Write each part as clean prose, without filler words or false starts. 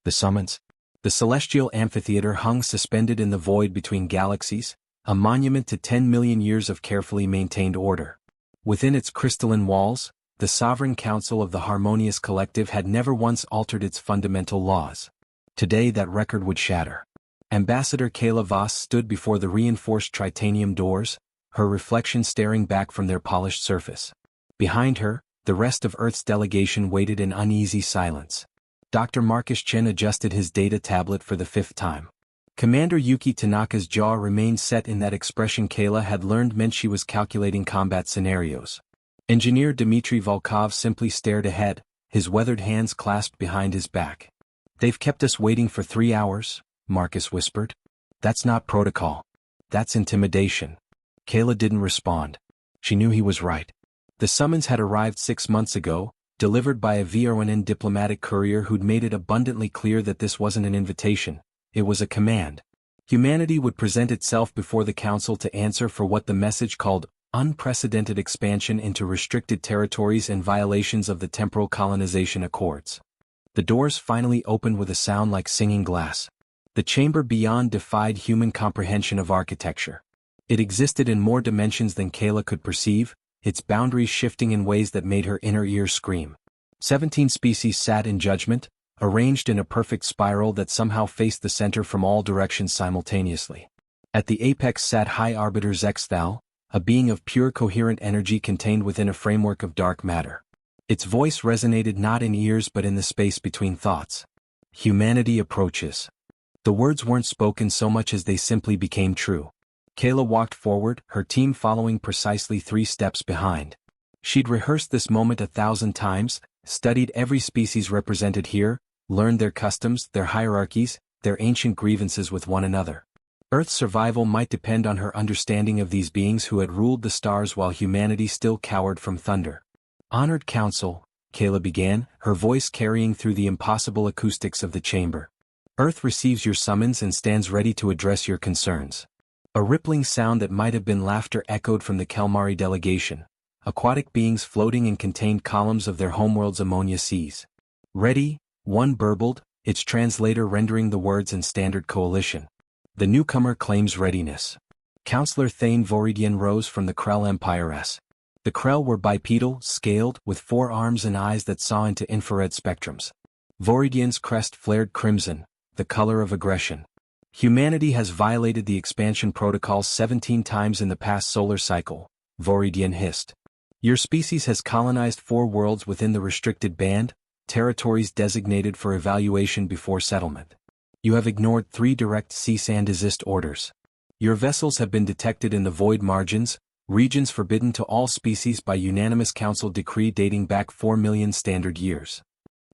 The summons. The celestial amphitheater hung suspended in the void between galaxies, a monument to 10 million years of carefully maintained order. Within its crystalline walls, the sovereign council of the harmonious collective had never once altered its fundamental laws. Today that record would shatter. Ambassador Kayla Voss stood before the reinforced titanium doors, her reflection staring back from their polished surface. Behind her, the rest of Earth's delegation waited in uneasy silence. Dr. Marcus Chen adjusted his data tablet for the 5th time. Commander Yuki Tanaka's jaw remained set in that expression Kayla had learned meant she was calculating combat scenarios. Engineer Dmitry Volkov simply stared ahead, his weathered hands clasped behind his back. "They've kept us waiting for 3 hours," Marcus whispered. "That's not protocol. That's intimidation." Kayla didn't respond. She knew he was right. The summons had arrived 6 months ago, delivered by a VRNN diplomatic courier who'd made it abundantly clear that this wasn't an invitation, it was a command. Humanity would present itself before the Council to answer for what the message called unprecedented expansion into restricted territories and violations of the temporal colonization accords. The doors finally opened with a sound like singing glass. The chamber beyond defied human comprehension of architecture. It existed in more dimensions than Kayla could perceive, its boundaries shifting in ways that made her inner ears scream. 17 species sat in judgment, arranged in a perfect spiral that somehow faced the center from all directions simultaneously. At the apex sat High Arbiter Zexthal, a being of pure coherent energy contained within a framework of dark matter. Its voice resonated not in ears but in the space between thoughts. Humanity approaches. The words weren't spoken so much as they simply became true. Kayla walked forward, her team following precisely 3 steps behind. She'd rehearsed this moment 1,000 times, studied every species represented here, learned their customs, their hierarchies, their ancient grievances with one another. Earth's survival might depend on her understanding of these beings who had ruled the stars while humanity still cowered from thunder. "Honored Council," Kayla began, her voice carrying through the impossible acoustics of the chamber. "Earth receives your summons and stands ready to address your concerns." A rippling sound that might have been laughter echoed from the Kelmari delegation, aquatic beings floating in contained columns of their homeworld's ammonia seas. "Ready," one burbled, its translator rendering the words in standard coalition. The newcomer claims readiness. Councillor Thane Voridian rose from the Krell Empire. The Krell were bipedal, scaled, with 4 arms and eyes that saw into infrared spectrums. Voridian's crest flared crimson, the color of aggression. "Humanity has violated the expansion protocol 17 times in the past solar cycle," Voridian hissed. "Your species has colonized 4 worlds within the restricted band, territories designated for evaluation before settlement. You have ignored 3 direct cease and desist orders. Your vessels have been detected in the void margins, regions forbidden to all species by unanimous council decree dating back 4 million standard years."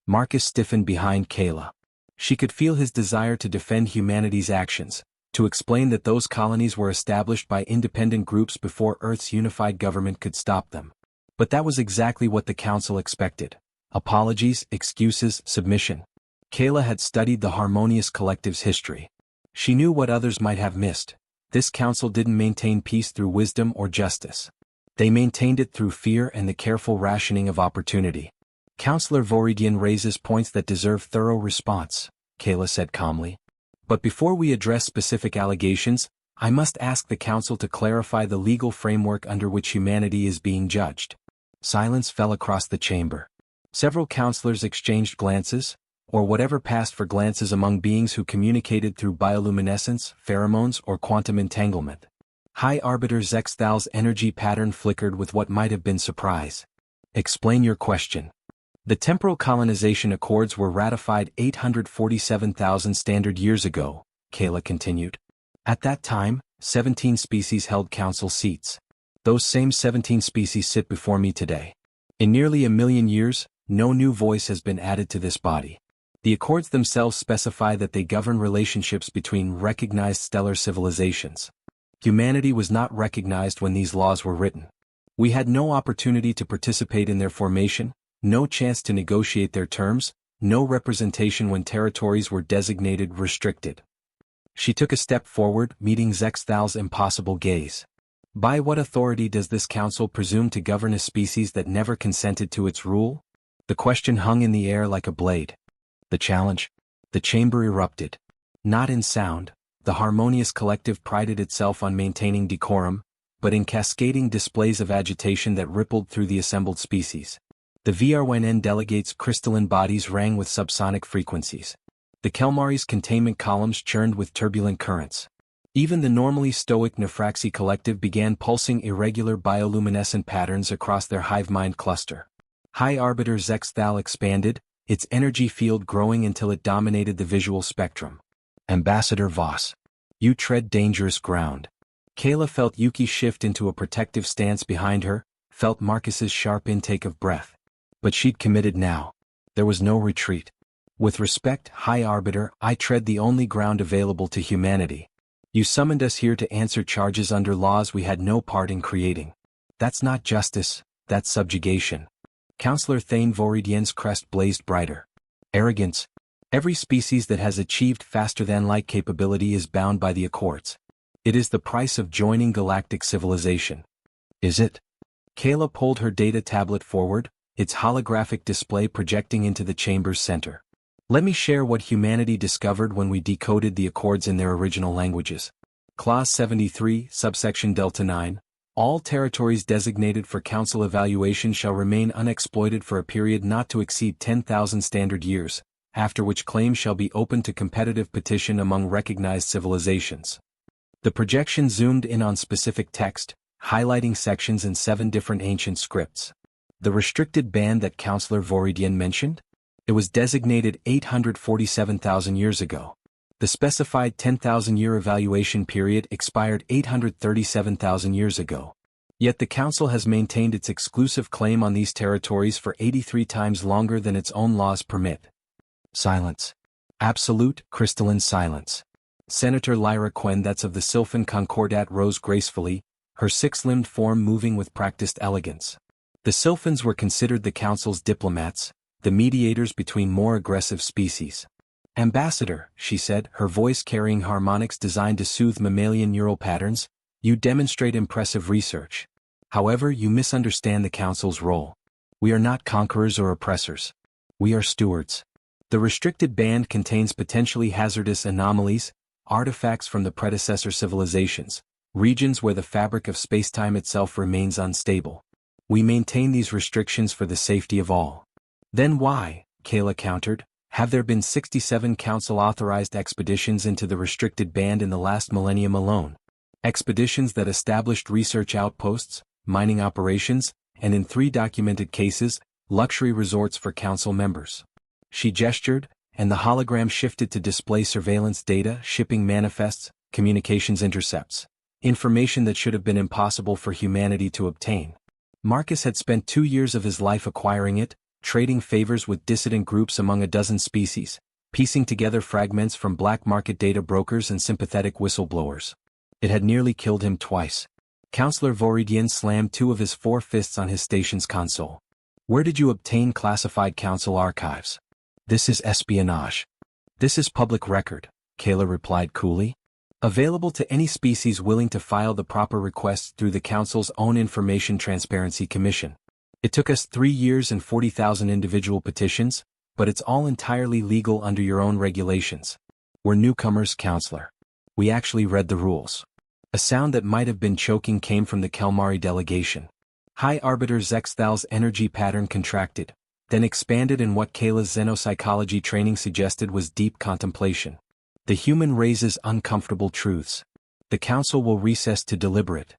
Marcus stiffened behind Kayla. She could feel his desire to defend humanity's actions, to explain that those colonies were established by independent groups before Earth's unified government could stop them. But that was exactly what the Council expected. Apologies, excuses, submission. Kayla had studied the harmonious collective's history. She knew what others might have missed. This Council didn't maintain peace through wisdom or justice. They maintained it through fear and the careful rationing of opportunity. "Councillor Voridian raises points that deserve thorough response," Kayla said calmly. "But before we address specific allegations, I must ask the Council to clarify the legal framework under which humanity is being judged." Silence fell across the chamber. Several councillors exchanged glances, or whatever passed for glances among beings who communicated through bioluminescence, pheromones, or quantum entanglement. High Arbiter Zexthal's energy pattern flickered with what might have been surprise. "Explain your question." "The temporal colonization accords were ratified 847,000 standard years ago," Kayla continued. "At that time, 17 species held council seats. Those same 17 species sit before me today. In nearly 1,000,000 years, no new voice has been added to this body. The accords themselves specify that they govern relationships between recognized stellar civilizations. Humanity was not recognized when these laws were written. We had no opportunity to participate in their formation, no chance to negotiate their terms, no representation when territories were designated restricted." She took a step forward, meeting Zexthal's impossible gaze. "By what authority does this council presume to govern a species that never consented to its rule?" The question hung in the air like a blade. "The challenge?" The chamber erupted. Not in sound, the harmonious collective prided itself on maintaining decorum, but in cascading displays of agitation that rippled through the assembled species. The VRNN delegates' crystalline bodies rang with subsonic frequencies. The Kelmari's containment columns churned with turbulent currents. Even the normally stoic Nephraxi collective began pulsing irregular bioluminescent patterns across their hive mind cluster. High Arbiter Zexthal expanded, its energy field growing until it dominated the visual spectrum. Ambassador Voss. You tread dangerous ground. Kayla felt Yuki shift into a protective stance behind her, felt Marcus's sharp intake of breath. But she'd committed now. There was no retreat. With respect, High Arbiter, I tread the only ground available to humanity. You summoned us here to answer charges under laws we had no part in creating. That's not justice, that's subjugation. Counselor Thane Voridien's crest blazed brighter. Arrogance. Every species that has achieved faster-than-light capability is bound by the Accords. It is the price of joining galactic civilization. Is it? Kayla pulled her data tablet forward, its holographic display projecting into the chamber's center. Let me share what humanity discovered when we decoded the Accords in their original languages. Clause 73, subsection Delta 9. All territories designated for council evaluation shall remain unexploited for a period not to exceed 10,000 standard years, after which claims shall be open to competitive petition among recognized civilizations. The projection zoomed in on specific text, highlighting sections in 7 different ancient scripts. The restricted band that Counselor Voridien mentioned? It was designated 847,000 years ago. The specified 10,000-year evaluation period expired 837,000 years ago. Yet the Council has maintained its exclusive claim on these territories for 83 times longer than its own laws permit. Silence. Absolute, crystalline silence. Senator Lyra Quendets of the Sylphan Concordat rose gracefully, her 6-limbed form moving with practiced elegance. The Sylphans were considered the Council's diplomats, the mediators between more aggressive species. Ambassador, she said, her voice carrying harmonics designed to soothe mammalian neural patterns, you demonstrate impressive research. However, you misunderstand the Council's role. We are not conquerors or oppressors. We are stewards. The restricted band contains potentially hazardous anomalies, artifacts from the predecessor civilizations, regions where the fabric of spacetime itself remains unstable. We maintain these restrictions for the safety of all. Then why, Kayla countered, have there been 67 Council-authorized expeditions into the restricted band in the last millennium alone? Expeditions that established research outposts, mining operations, and in 3 documented cases, luxury resorts for Council members. She gestured, and the hologram shifted to display surveillance data, shipping manifests, communications intercepts. Information that should have been impossible for humanity to obtain. Marcus had spent 2 years of his life acquiring it, trading favors with dissident groups among a dozen species, piecing together fragments from black market data brokers and sympathetic whistleblowers. It had nearly killed him twice. Counselor Voridien slammed 2 of his 4 fists on his station's console. Where did you obtain classified Council archives? This is espionage. This is public record, Kayla replied coolly. Available to any species willing to file the proper requests through the Council's own Information Transparency Commission. It took us 3 years and 40,000 individual petitions, but it's all entirely legal under your own regulations. We're newcomers, Counselor. We actually read the rules. A sound that might have been choking came from the Kelmari delegation. High Arbiter Zexthal's energy pattern contracted, then expanded in what Kayla's xenopsychology training suggested was deep contemplation. The human raises uncomfortable truths. The Council will recess to deliberate.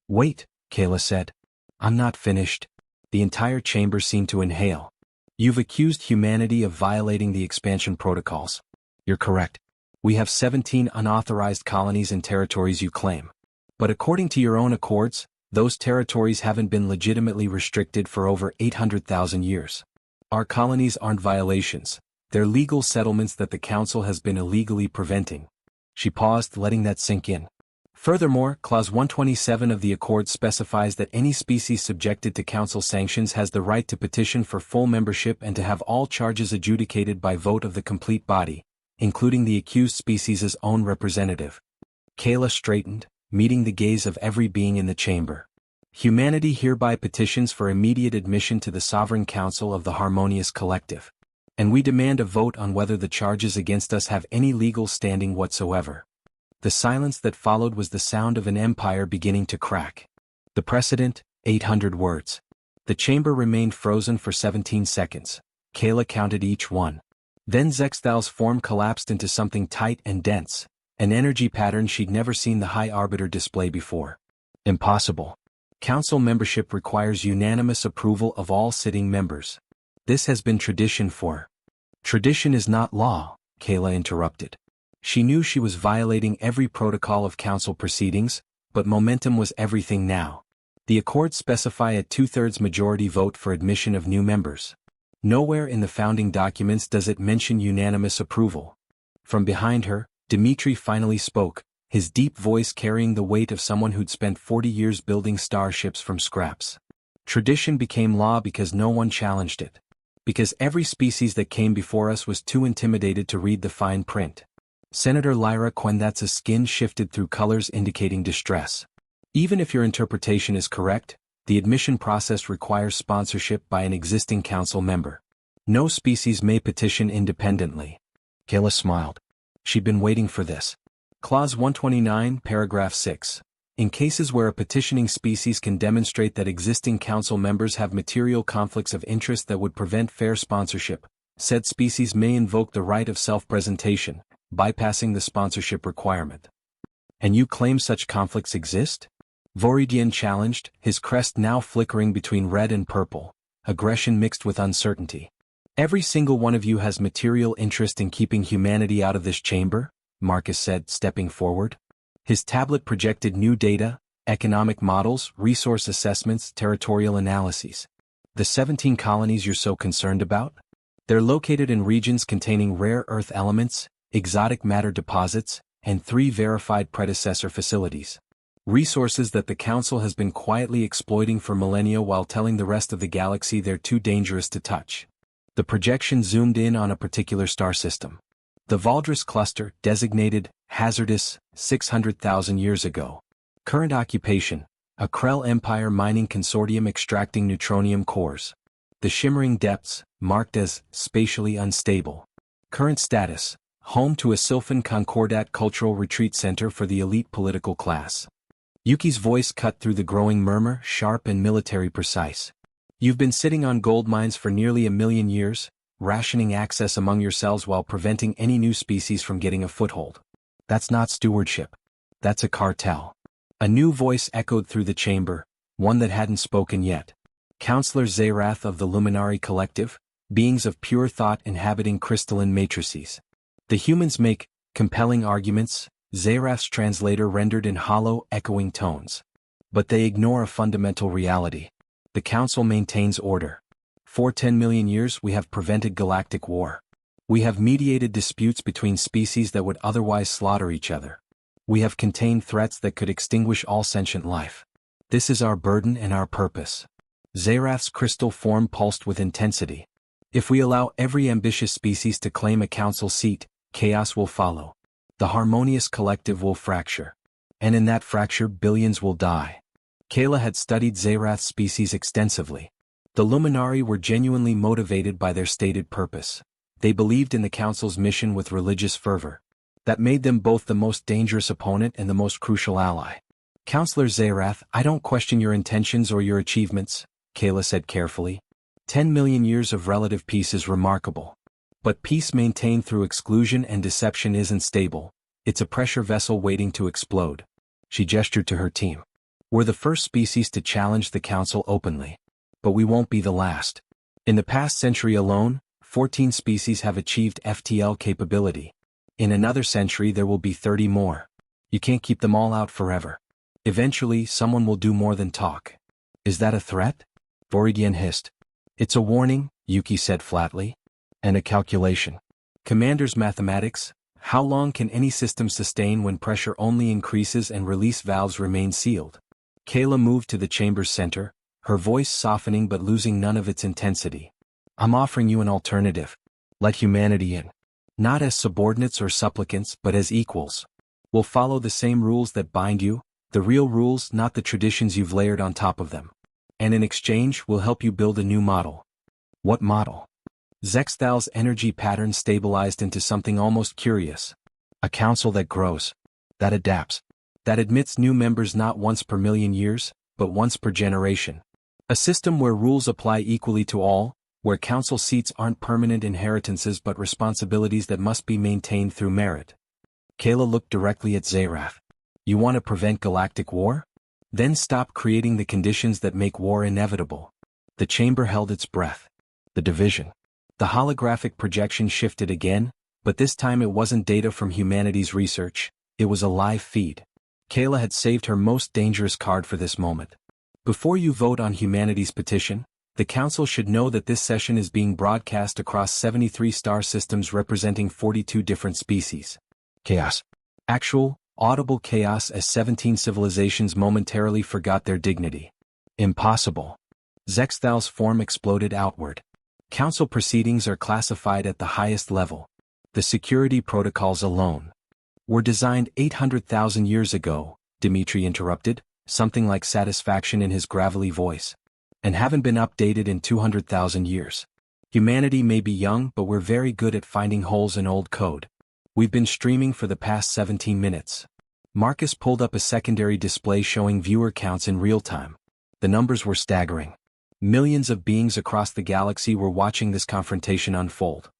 Wait, Kayla said. I'm not finished. The entire chamber seemed to inhale. You've accused humanity of violating the expansion protocols. You're correct. We have 17 unauthorized colonies and territories you claim. But according to your own accords, those territories haven't been legitimately restricted for over 800,000 years. Our colonies aren't violations. They're legal settlements that the Council has been illegally preventing. She paused, letting that sink in. Furthermore, Clause 127 of the Accord specifies that any species subjected to Council sanctions has the right to petition for full membership and to have all charges adjudicated by vote of the complete body, including the accused species' own representative. Kayla straightened, meeting the gaze of every being in the chamber. Humanity hereby petitions for immediate admission to the Sovereign Council of the Harmonious Collective. And we demand a vote on whether the charges against us have any legal standing whatsoever. The silence that followed was the sound of an empire beginning to crack. The precedent, 800 words. The chamber remained frozen for 17 seconds. Kayla counted each one. Then Zexthal's form collapsed into something tight and dense, an energy pattern she'd never seen the High Arbiter display before. Impossible. Council membership requires unanimous approval of all sitting members. This has been tradition for. Tradition is not law, Kayla interrupted. She knew she was violating every protocol of council proceedings, but momentum was everything now. The accords specify a 2/3 majority vote for admission of new members. Nowhere in the founding documents does it mention unanimous approval. From behind her, Dmitri finally spoke, his deep voice carrying the weight of someone who'd spent 40 years building starships from scraps. Tradition became law because no one challenged it. Because every species that came before us was too intimidated to read the fine print. Senator Lyra Quendatz's skin shifted through colors indicating distress. Even if your interpretation is correct, the admission process requires sponsorship by an existing council member. No species may petition independently. Kayla smiled. She'd been waiting for this. Clause 129, paragraph 6. In cases where a petitioning species can demonstrate that existing council members have material conflicts of interest that would prevent fair sponsorship, said species may invoke the right of self-presentation, bypassing the sponsorship requirement. And you claim such conflicts exist? Voridian challenged, his crest now flickering between red and purple, aggression mixed with uncertainty. Every single one of you has material interest in keeping humanity out of this chamber, Marcus said, stepping forward. His tablet projected new data, economic models, resource assessments, territorial analyses. The 17 colonies you're so concerned about? They're located in regions containing rare earth elements, exotic matter deposits, and 3 verified predecessor facilities. Resources that the Council has been quietly exploiting for millennia while telling the rest of the galaxy they're too dangerous to touch. The projection zoomed in on a particular star system. The Valdris cluster, designated hazardous 600,000 years ago. Current occupation, a Krell Empire mining consortium extracting neutronium cores. The shimmering depths, marked as spatially unstable. Current status, home to a Sylphan Concordat cultural retreat center for the elite political class. Yuki's voice cut through the growing murmur, sharp and military precise. You've been sitting on gold mines for nearly 1,000,000 years, rationing access among yourselves while preventing any new species from getting a foothold. That's not stewardship. That's a cartel. A new voice echoed through the chamber, one that hadn't spoken yet. Counselor Zerath of the Luminari Collective, beings of pure thought inhabiting crystalline matrices. The humans make compelling arguments, Zerath's translator rendered in hollow, echoing tones. But they ignore a fundamental reality. The Council maintains order. For 10 million years we have prevented galactic war. We have mediated disputes between species that would otherwise slaughter each other. We have contained threats that could extinguish all sentient life. This is our burden and our purpose. Zerath's crystal form pulsed with intensity. If we allow every ambitious species to claim a council seat, chaos will follow. The harmonious collective will fracture. And in that fracture billions will die. Kayla had studied Zerath's species extensively. The Luminari were genuinely motivated by their stated purpose. They believed in the Council's mission with religious fervor. That made them both the most dangerous opponent and the most crucial ally. Counselor Zerath, I don't question your intentions or your achievements, Kayla said carefully. 10 million years of relative peace is remarkable. But peace maintained through exclusion and deception isn't stable. It's a pressure vessel waiting to explode. She gestured to her team. We're the first species to challenge the Council openly. But we won't be the last. In the past century alone, 14 species have achieved FTL capability. In another century there will be 30 more. You can't keep them all out forever. Eventually someone will do more than talk. Is that a threat? Voridian hissed. It's a warning, Yuki said flatly. And a calculation. Commander's mathematics, how long can any system sustain when pressure only increases and release valves remain sealed? Kayla moved to the chamber's center, her voice softening but losing none of its intensity. I'm offering you an alternative. Let humanity in. Not as subordinates or supplicants but as equals. We'll follow the same rules that bind you, the real rules, not the traditions you've layered on top of them. And in exchange we'll help you build a new model. What model? Zexthal's energy pattern stabilized into something almost curious. A council that grows, that adapts, that admits new members not once per million years, but once per generation. A system where rules apply equally to all, where council seats aren't permanent inheritances but responsibilities that must be maintained through merit. Kayla looked directly at Zerath. You want to prevent galactic war? Then stop creating the conditions that make war inevitable. The chamber held its breath. The division. The holographic projection shifted again, but this time it wasn't data from humanity's research, it was a live feed. Kayla had saved her most dangerous card for this moment. Before you vote on humanity's petition, the council should know that this session is being broadcast across 73 star systems representing 42 different species. Chaos. Actual, audible chaos as 17 civilizations momentarily forgot their dignity. Impossible. Zexthal's form exploded outward. Council proceedings are classified at the highest level. The security protocols alone were designed 800,000 years ago, Dimitri interrupted, something like satisfaction in his gravelly voice, and haven't been updated in 200,000 years. Humanity may be young, but we're very good at finding holes in old code. We've been streaming for the past 17 minutes. Marcus pulled up a secondary display showing viewer counts in real time. The numbers were staggering. Millions of beings across the galaxy were watching this confrontation unfold.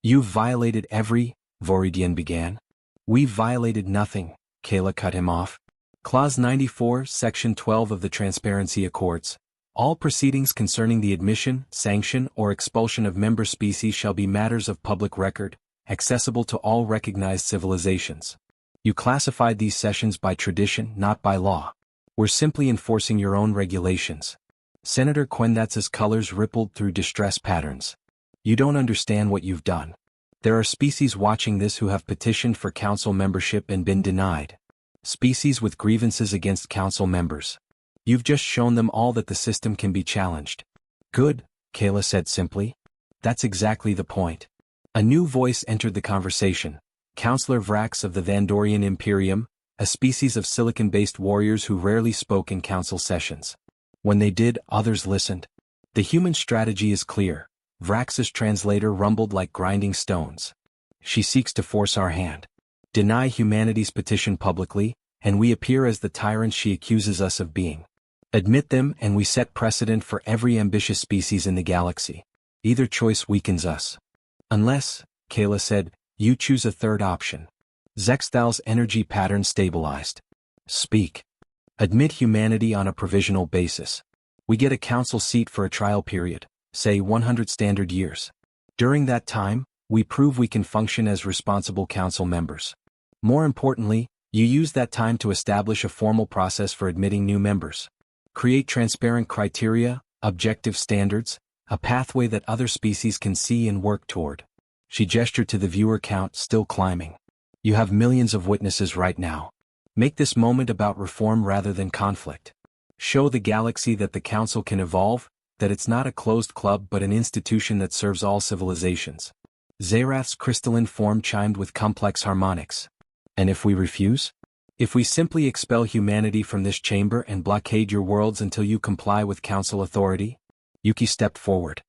You've violated Voridian began. We've violated nothing, Kayla cut him off. Clause 94, Section 12 of the Transparency Accords. All proceedings concerning the admission, sanction, or expulsion of member species shall be matters of public record, accessible to all recognized civilizations. You classified these sessions by tradition, not by law. We're simply enforcing your own regulations. Senator Quendatz's colors rippled through distress patterns. You don't understand what you've done. There are species watching this who have petitioned for council membership and been denied. Species with grievances against council members. You've just shown them all that the system can be challenged. Good, Kayla said simply. That's exactly the point. A new voice entered the conversation. Councillor Vrax of the Vandorian Imperium, a species of silicon-based warriors who rarely spoke in council sessions. When they did, others listened. The human strategy is clear. Vrax's translator rumbled like grinding stones. She seeks to force our hand. Deny humanity's petition publicly, and we appear as the tyrants she accuses us of being. Admit them and we set precedent for every ambitious species in the galaxy. Either choice weakens us. Unless, Kayla said, you choose a third option. Zexthal's energy pattern stabilized. Speak. Admit humanity on a provisional basis. We get a council seat for a trial period, say 100 standard years. During that time, we prove we can function as responsible council members. More importantly, you use that time to establish a formal process for admitting new members. Create transparent criteria, objective standards, a pathway that other species can see and work toward. She gestured to the viewer count still climbing. You have millions of witnesses right now. Make this moment about reform rather than conflict. Show the galaxy that the council can evolve, that it's not a closed club but an institution that serves all civilizations. Zerath's crystalline form chimed with complex harmonics. And if we refuse? If we simply expel humanity from this chamber and blockade your worlds until you comply with council authority? Yuki stepped forward.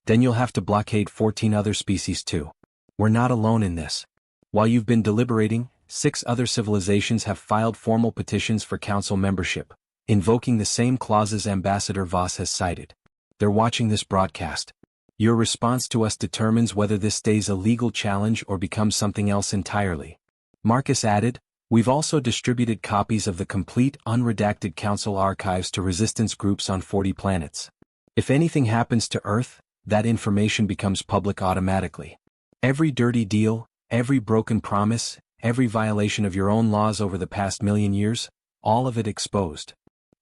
Then you'll have to blockade 14 other species too. We're not alone in this. While you've been deliberating, 6 other civilizations have filed formal petitions for council membership, invoking the same clauses Ambassador Voss has cited. They're watching this broadcast. Your response to us determines whether this stays a legal challenge or becomes something else entirely. Marcus added, we've also distributed copies of the complete unredacted council archives to resistance groups on 40 planets. If anything happens to Earth, that information becomes public automatically. Every dirty deal, every broken promise, every violation of your own laws over the past million years, all of it exposed.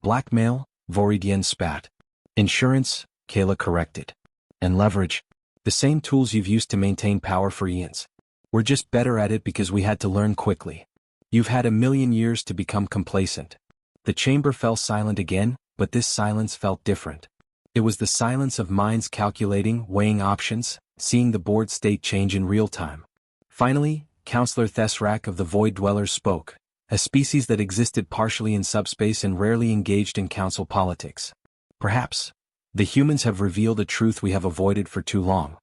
Blackmail, Voridian spat. Insurance, Kayla corrected. And leverage. The same tools you've used to maintain power for eons. We're just better at it because we had to learn quickly. You've had a million years to become complacent. The chamber fell silent again, but this silence felt different. It was the silence of minds calculating, weighing options, seeing the board state change in real time. Finally, Councillor Thesrak of the Void Dwellers spoke, a species that existed partially in subspace and rarely engaged in council politics. Perhaps, the humans have revealed a truth we have avoided for too long.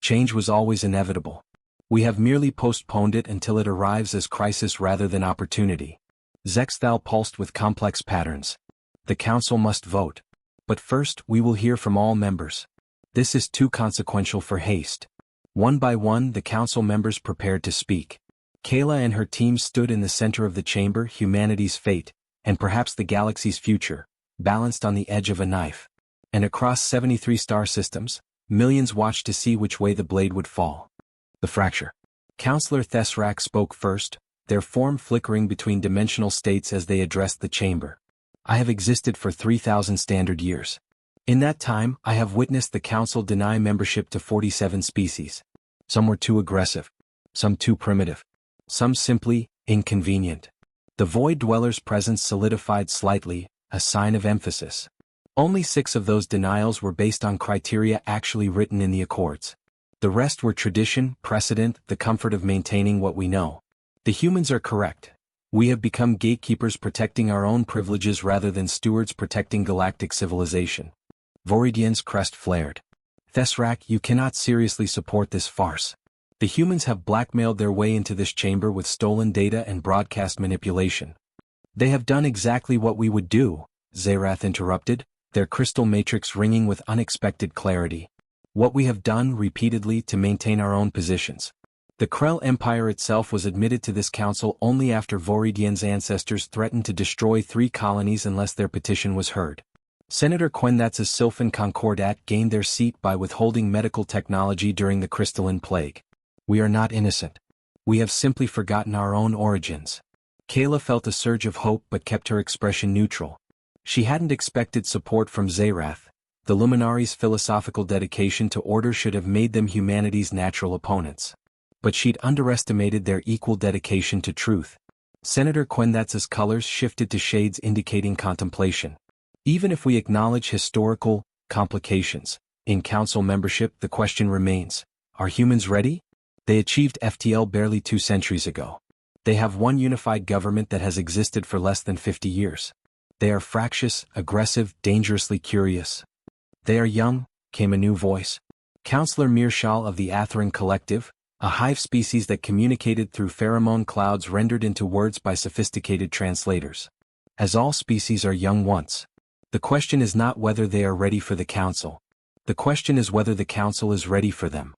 Change was always inevitable. We have merely postponed it until it arrives as crisis rather than opportunity. Zexthal pulsed with complex patterns. The council must vote. But first, we will hear from all members. This is too consequential for haste. One by one, the council members prepared to speak. Kayla and her team stood in the center of the chamber, humanity's fate, and perhaps the galaxy's future, balanced on the edge of a knife. And across 73 star systems, millions watched to see which way the blade would fall. The fracture. Counselor Thesrak spoke first, their form flickering between dimensional states as they addressed the chamber. I have existed for 3,000 standard years. In that time, I have witnessed the council deny membership to 47 species. Some were too aggressive. Some too primitive. Some simply inconvenient. The Void Dweller's presence solidified slightly, a sign of emphasis. Only 6 of those denials were based on criteria actually written in the Accords. The rest were tradition, precedent, the comfort of maintaining what we know. The humans are correct. We have become gatekeepers protecting our own privileges rather than stewards protecting galactic civilization. Voridian's crest flared. Thesrak, you cannot seriously support this farce. The humans have blackmailed their way into this chamber with stolen data and broadcast manipulation. They have done exactly what we would do, Zerath interrupted, their crystal matrix ringing with unexpected clarity. What we have done repeatedly to maintain our own positions. The Krell Empire itself was admitted to this council only after Voridian's ancestors threatened to destroy 3 colonies unless their petition was heard. Senator Quendatz's Sylphan Concordat gained their seat by withholding medical technology during the crystalline plague. We are not innocent. We have simply forgotten our own origins. Kayla felt a surge of hope but kept her expression neutral. She hadn't expected support from Zerath. The Luminaries' philosophical dedication to order should have made them humanity's natural opponents. But she'd underestimated their equal dedication to truth. Senator Quendatz's colors shifted to shades indicating contemplation. Even if we acknowledge historical complications in council membership, the question remains, are humans ready? They achieved FTL barely 2 centuries ago. They have one unified government that has existed for less than 50 years. They are fractious, aggressive, dangerously curious. They are young, came a new voice. Counselor Mirshal of the Atherin Collective, a hive species that communicated through pheromone clouds rendered into words by sophisticated translators. As all species are young once. The question is not whether they are ready for the council. The question is whether the council is ready for them.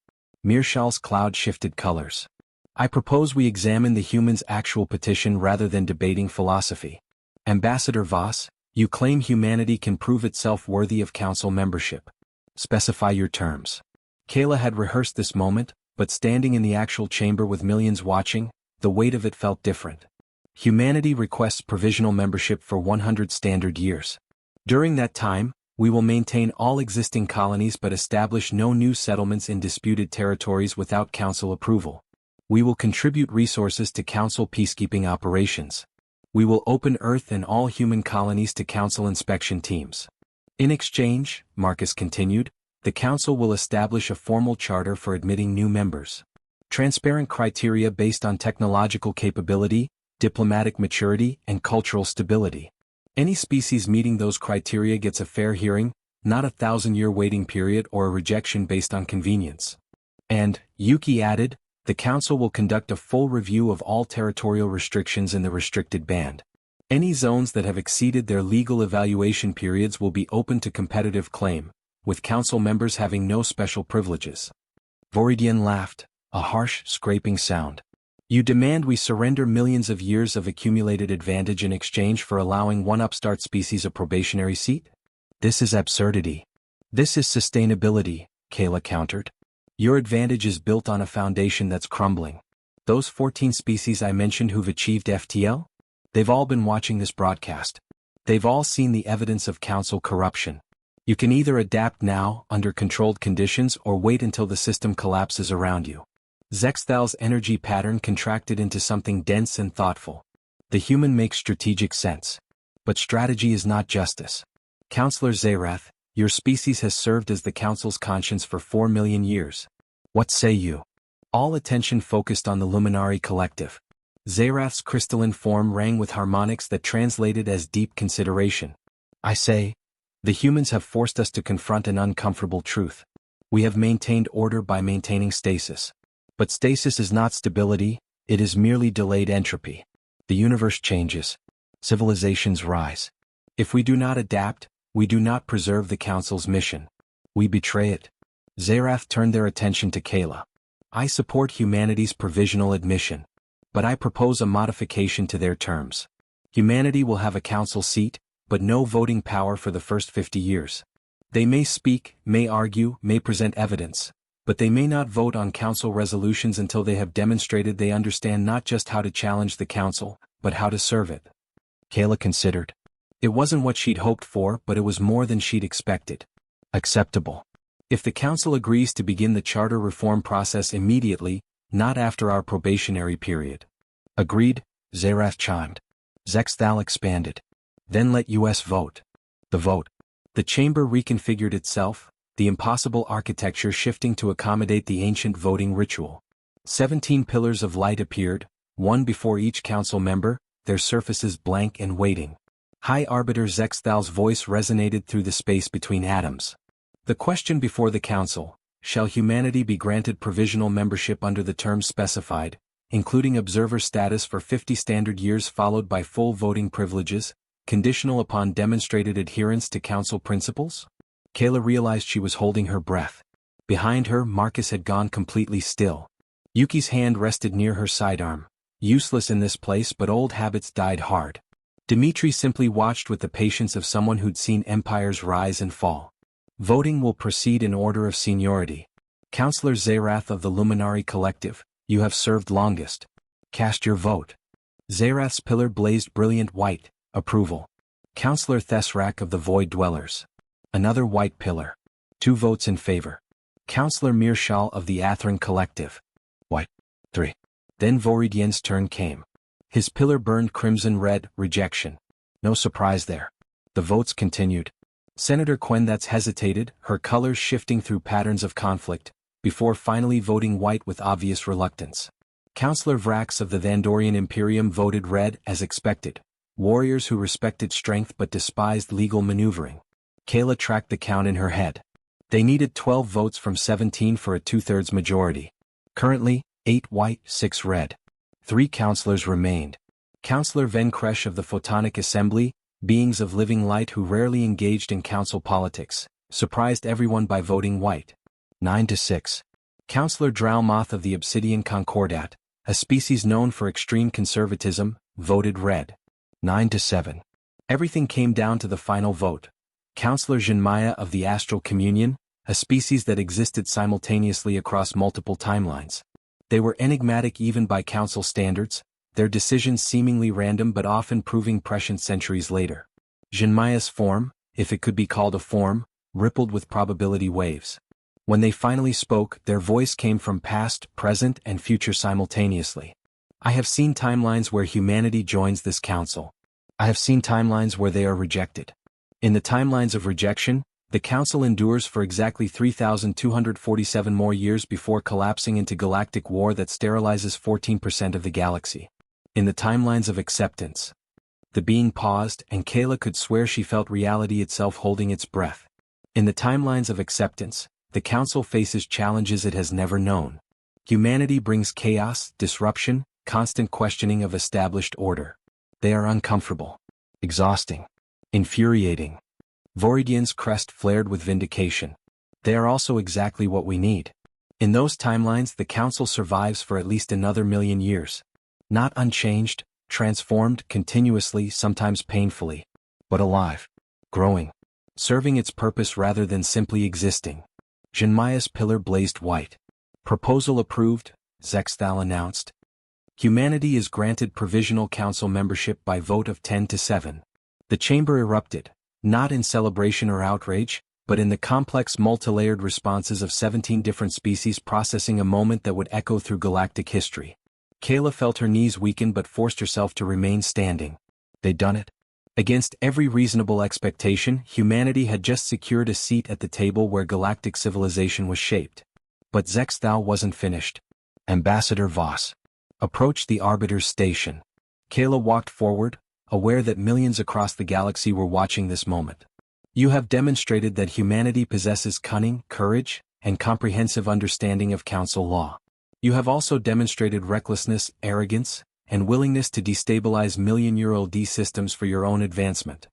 Mirshal's cloud shifted colors. I propose we examine the humans' actual petition rather than debating philosophy. Ambassador Voss, you claim humanity can prove itself worthy of council membership. Specify your terms. Kayla had rehearsed this moment, but standing in the actual chamber with millions watching, the weight of it felt different. Humanity requests provisional membership for 100 standard years. During that time, we will maintain all existing colonies but establish no new settlements in disputed territories without council approval. We will contribute resources to council peacekeeping operations. We will open Earth and all human colonies to council inspection teams. In exchange, Marcus continued, the council will establish a formal charter for admitting new members. Transparent criteria based on technological capability, diplomatic maturity, and cultural stability. Any species meeting those criteria gets a fair hearing, not a 1,000-year waiting period or a rejection based on convenience. And, Yuki added, the council will conduct a full review of all territorial restrictions in the restricted band. Any zones that have exceeded their legal evaluation periods will be open to competitive claim, with council members having no special privileges. Voridian laughed, a harsh, scraping sound. You demand we surrender millions of years of accumulated advantage in exchange for allowing one upstart species a probationary seat? This is absurdity. This is sustainability, Kayla countered. Your advantage is built on a foundation that's crumbling. Those 14 species I mentioned who've achieved FTL? They've all been watching this broadcast. They've all seen the evidence of council corruption. You can either adapt now, under controlled conditions, or wait until the system collapses around you. Zexthal's energy pattern contracted into something dense and thoughtful. The human makes strategic sense. But strategy is not justice. Counselor Zerath, your species has served as the council's conscience for 4 million years. What say you? All attention focused on the Luminari Collective. Zerath's crystalline form rang with harmonics that translated as deep consideration. I say, the humans have forced us to confront an uncomfortable truth. We have maintained order by maintaining stasis. But stasis is not stability, it is merely delayed entropy. The universe changes. Civilizations rise. If we do not adapt, we do not preserve the Council's mission. We betray it. Zerath turned their attention to Kayla. I support humanity's provisional admission. But I propose a modification to their terms. Humanity will have a council seat, but no voting power for the first 50 years. They may speak, may argue, may present evidence, but they may not vote on council resolutions until they have demonstrated they understand not just how to challenge the council, but how to serve it. Kayla considered. It wasn't what she'd hoped for, but it was more than she'd expected. Acceptable. If the council agrees to begin the charter reform process immediately, not after our probationary period. Agreed, Zerath chimed. Zexthal expanded. Then let us vote. The vote. The chamber reconfigured itself, the impossible architecture shifting to accommodate the ancient voting ritual. 17 pillars of light appeared, one before each council member, their surfaces blank and waiting. High Arbiter Zexthal's voice resonated through the space between atoms. The question before the council: shall humanity be granted provisional membership under the terms specified, including observer status for 50 standard years followed by full voting privileges, conditional upon demonstrated adherence to council principles? Kayla realized she was holding her breath. Behind her, Marcus had gone completely still. Yuki's hand rested near her sidearm. Useless in this place, but old habits died hard. Dimitri simply watched with the patience of someone who'd seen empires rise and fall. Voting will proceed in order of seniority. Councillor Zerath of the Luminari Collective, you have served longest. Cast your vote. Zerath's pillar blazed brilliant white, approval. Councillor Thesrak of the Void Dwellers. Another white pillar. 2 votes in favor. Councillor Mirshal of the Atherin Collective. White. 3. Then Voridyen's turn came. His pillar burned crimson red, rejection. No surprise there. The votes continued. Senator Quendatz hesitated, her colors shifting through patterns of conflict, before finally voting white with obvious reluctance. Councillor Vrax of the Vandorian Imperium voted red as expected. Warriors who respected strength but despised legal maneuvering. Kayla tracked the count in her head. They needed 12 votes from 17 for a 2/3 majority. Currently, 8 white, 6 red. 3 councillors remained. Councillor Venkresh of the Photonic Assembly, beings of living light who rarely engaged in council politics, surprised everyone by voting white. 9-6. Councillor Drowmoth of the Obsidian Concordat, a species known for extreme conservatism, voted red. 9-7. Everything came down to the final vote. Councillor Jinmaya of the Astral Communion, a species that existed simultaneously across multiple timelines. They were enigmatic even by council standards, their decisions seemingly random but often proving prescient centuries later. Jinmaya's form, if it could be called a form, rippled with probability waves. When they finally spoke, their voice came from past, present, and future simultaneously. I have seen timelines where humanity joins this council. I have seen timelines where they are rejected. In the timelines of rejection, the council endures for exactly 3,247 more years before collapsing into galactic war that sterilizes 14% of the galaxy. In the timelines of acceptance. The being paused, and Kayla could swear she felt reality itself holding its breath. In the timelines of acceptance, the council faces challenges it has never known. Humanity brings chaos, disruption, constant questioning of established order. They are uncomfortable, exhausting, infuriating. Voridyen's crest flared with vindication. They are also exactly what we need. In those timelines, the council survives for at least another 1,000,000 years. Not unchanged, transformed continuously, sometimes painfully, but alive, growing, serving its purpose rather than simply existing. Jinmaya's pillar blazed white. Proposal approved, Zexthal announced. Humanity is granted provisional council membership by vote of 10-7. The chamber erupted, not in celebration or outrage, but in the complex multilayered responses of 17 different species processing a moment that would echo through galactic history. Kayla felt her knees weaken but forced herself to remain standing. They'd done it. Against every reasonable expectation, humanity had just secured a seat at the table where galactic civilization was shaped. But Zexthal wasn't finished. Ambassador Voss approached the Arbiter's station. Kayla walked forward, aware that millions across the galaxy were watching this moment. You have demonstrated that humanity possesses cunning, courage, and comprehensive understanding of council law. You have also demonstrated recklessness, arrogance, and willingness to destabilize million-year-old systems for your own advancement.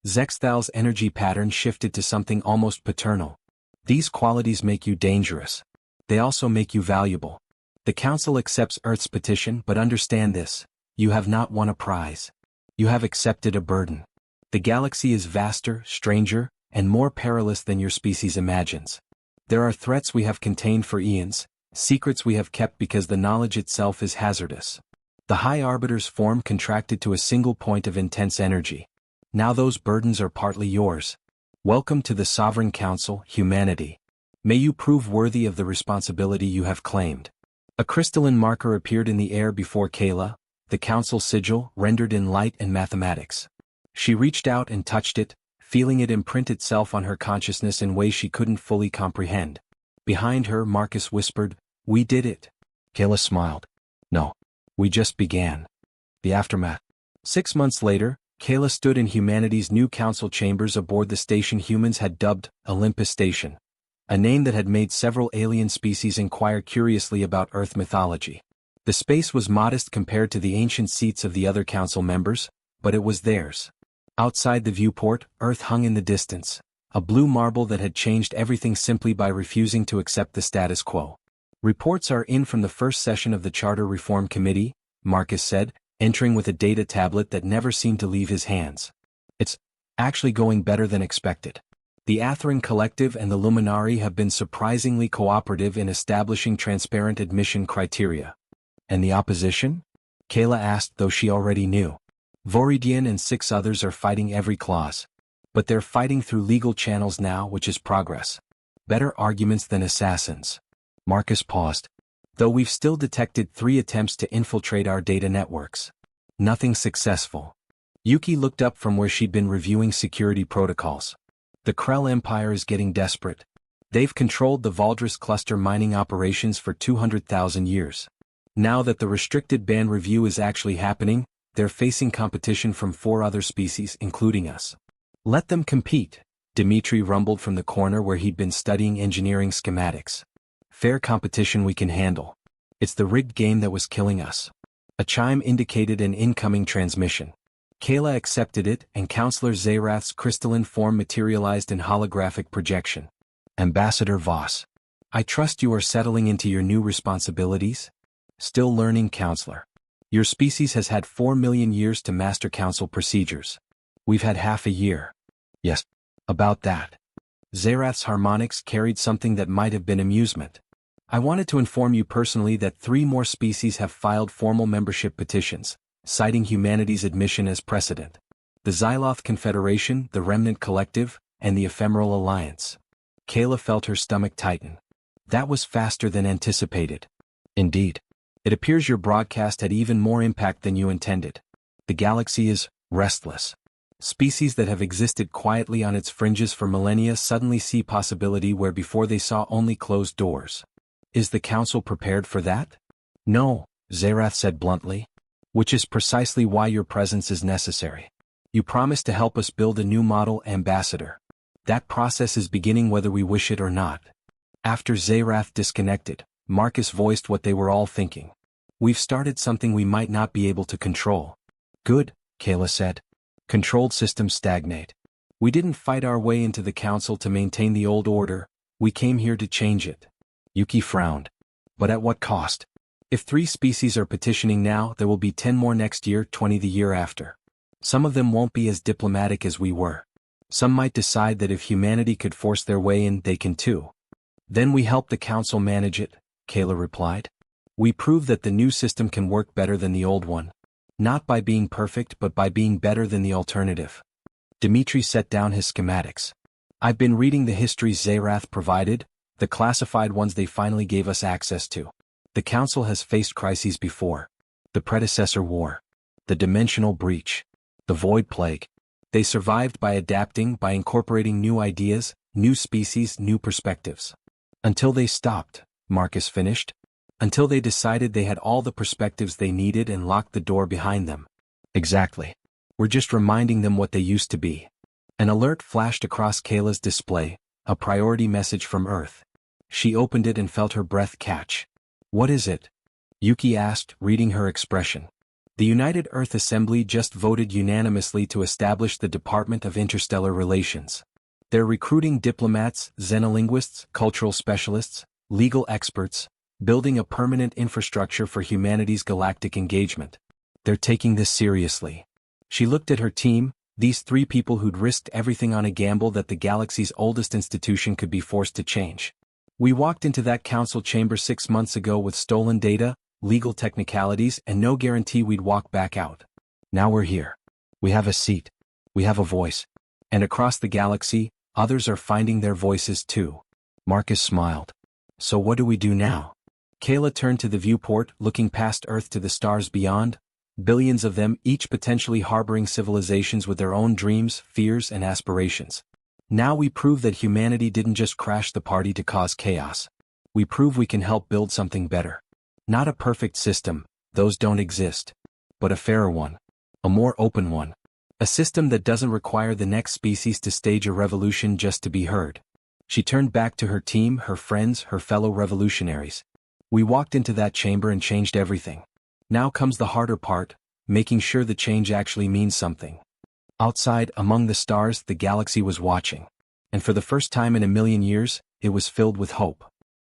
Zexthal's energy pattern shifted to something almost paternal. These qualities make you dangerous. They also make you valuable. The Council accepts Earth's petition, but understand this: you have not won a prize. You have accepted a burden. The galaxy is vaster, stranger, and more perilous than your species imagines. There are threats we have contained for eons, secrets we have kept because the knowledge itself is hazardous. The High Arbiter's form contracted to a single point of intense energy. Now those burdens are partly yours. Welcome to the Sovereign Council, humanity. May you prove worthy of the responsibility you have claimed. A crystalline marker appeared in the air before Kayla, the council sigil rendered in light and mathematics. She reached out and touched it, feeling it imprint itself on her consciousness in ways she couldn't fully comprehend. Behind her, Marcus whispered, "We did it." Kayla smiled. "No. We just began." The aftermath. 6 months later, Kayla stood in humanity's new council chambers aboard the station humans had dubbed Olympus Station, a name that had made several alien species inquire curiously about Earth mythology. The space was modest compared to the ancient seats of the other council members, but it was theirs. Outside the viewport, Earth hung in the distance, a blue marble that had changed everything simply by refusing to accept the status quo. "Reports are in from the first session of the Charter Reform Committee," Marcus said, entering with a data tablet that never seemed to leave his hands. "It's actually going better than expected. The Atherin Collective and the Luminari have been surprisingly cooperative in establishing transparent admission criteria." "And the opposition?" Kayla asked, though she already knew. "Voridian and 6 others are fighting every clause. But they're fighting through legal channels now, which is progress. Better arguments than assassins." Marcus paused. "Though we've still detected 3 attempts to infiltrate our data networks. Nothing successful." Yuki looked up from where she'd been reviewing security protocols. "The Krell Empire is getting desperate. They've controlled the Valdris cluster mining operations for 200,000 years. Now that the restricted ban review is actually happening, they're facing competition from 4 other species, including us." "Let them compete," Dimitri rumbled from the corner where he'd been studying engineering schematics. "Fair competition we can handle. It's the rigged game that was killing us." A chime indicated an incoming transmission. Kayla accepted it, and Counselor Zerath's crystalline form materialized in holographic projection. "Ambassador Voss. I trust you are settling into your new responsibilities?" "Still learning, Counselor. Your species has had 4 million years to master council procedures. We've had half a year." "Yes, about that." Zerath's harmonics carried something that might have been amusement. "I wanted to inform you personally that 3 more species have filed formal membership petitions, citing humanity's admission as precedent. The Xyloth Confederation, the Remnant Collective, and the Ephemeral Alliance." Kayla felt her stomach tighten. "That was faster than anticipated." "Indeed. It appears your broadcast had even more impact than you intended. The galaxy is restless. Species that have existed quietly on its fringes for millennia suddenly see possibility where before they saw only closed doors. Is the Council prepared for that?" "No," Zerath said bluntly. "Which is precisely why your presence is necessary. You promised to help us build a new model ambassador. That process is beginning whether we wish it or not." After Zerath disconnected, Marcus voiced what they were all thinking. "We've started something we might not be able to control." "Good," Kayla said. "Controlled systems stagnate. We didn't fight our way into the Council to maintain the old order, we came here to change it." Yuki frowned. "But at what cost? If 3 species are petitioning now, there will be 10 more next year, 20 the year after. Some of them won't be as diplomatic as we were. Some might decide that if humanity could force their way in, they can too." "Then we help the Council manage it," Kayla replied. "We prove that the new system can work better than the old one. Not by being perfect but by being better than the alternative." Dimitri set down his schematics. "I've been reading the histories Zerath provided, the classified ones they finally gave us access to. The Council has faced crises before. The predecessor war. The dimensional breach. The void plague. They survived by adapting, by incorporating new ideas, new species, new perspectives. Until they stopped," Marcus finished. "Until they decided they had all the perspectives they needed and locked the door behind them." "Exactly. We're just reminding them what they used to be." An alert flashed across Kayla's display, a priority message from Earth. She opened it and felt her breath catch. "What is it?" Yuki asked, reading her expression. The United Earth Assembly just voted unanimously to establish the Department of Interstellar Relations. They're recruiting diplomats, xenolinguists, cultural specialists, legal experts, building a permanent infrastructure for humanity's galactic engagement. They're taking this seriously. She looked at her team, these 3 people who'd risked everything on a gamble that the galaxy's oldest institution could be forced to change. "We walked into that council chamber 6 months ago with stolen data, legal technicalities, and no guarantee we'd walk back out. Now we're here. We have a seat. We have a voice. And across the galaxy, others are finding their voices too." Marcus smiled. "So what do we do now?" Kayla turned to the viewport, looking past Earth to the stars beyond, billions of them, each potentially harboring civilizations with their own dreams, fears, and aspirations. "Now we prove that humanity didn't just crash the party to cause chaos. We prove we can help build something better. Not a perfect system, those don't exist. But a fairer one. A more open one. A system that doesn't require the next species to stage a revolution just to be heard." She turned back to her team, her friends, her fellow revolutionaries. "We walked into that chamber and changed everything. Now comes the harder part, making sure the change actually means something." Outside, among the stars, the galaxy was watching. And for the first time in a million years, it was filled with hope.